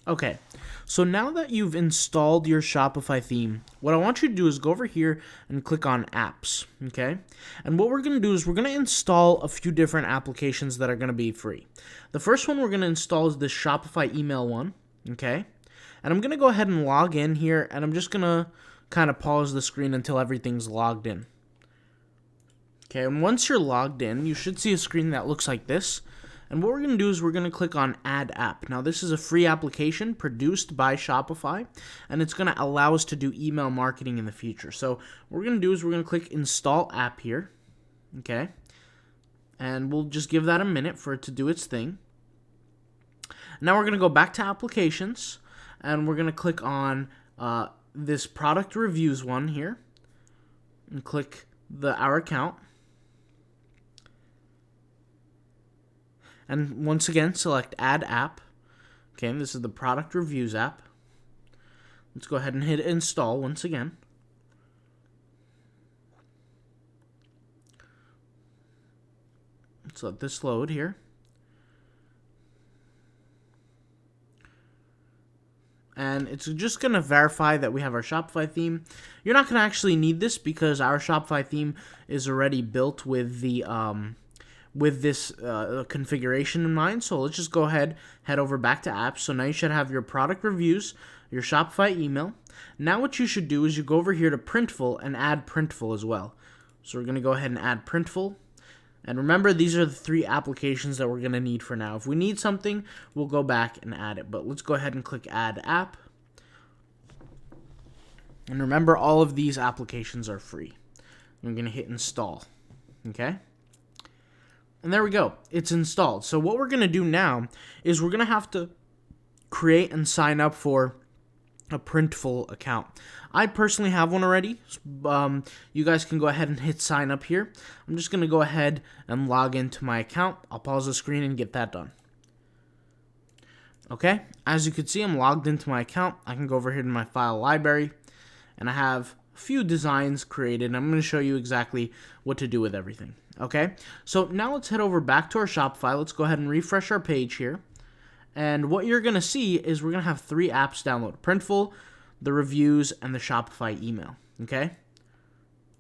Okay, so now that you've installed your Shopify theme, what I want you to do is go over here and click on apps, okay? And what we're going to do is we're going to install a few different applications that are going to be free. The first one we're going to install is this Shopify email one, okay? And I'm going to go ahead and log in here, and I'm just going to kind of pause the screen until everything's logged in. Okay, and once you're logged in, you should see a screen that looks like this. And what we're going to do is we're going to click on Add App. Now, this is a free application produced by Shopify, and it's going to allow us to do email marketing in the future. So what we're going to do is we're going to click Install App here, okay? And we'll just give that a minute for it to do its thing. Now we're going to go back to Applications, and we're going to click on this Product Reviews one here, and click Our Account. And once again, select Add App. Okay, and this is the Product Reviews app. Let's go ahead and hit Install once again. Let's let this load here. And it's just going to verify that we have our Shopify theme. You're not going to actually need this because our Shopify theme is already built with the this configuration in mind. So let's just go ahead, head over back to apps. So now you should have your product reviews, your Shopify email. Now what you should do is you go over here to Printful and add Printful as well. So we're going to go ahead and add Printful. And remember, these are the three applications that we're going to need for now. If we need something, we'll go back and add it. But let's go ahead and click Add App. And remember, all of these applications are free. I'm going to hit Install. Okay? And there we go. It's installed. So what we're going to do now is we're going to have to create and sign up for a Printful account. I personally have one already. You guys can go ahead and hit sign up here. I'm just going to go ahead and log into my account. I'll pause the screen and get that done. Okay, as you can see, I'm logged into my account. I can go over here to my file library, and I have a few designs created, and I'm going to show you exactly what to do with everything. Okay, so now let's head over back to our Shopify. Let's go ahead and refresh our page here. And what you're going to see is we're going to have three apps downloaded: Printful, the reviews, and the Shopify email. Okay,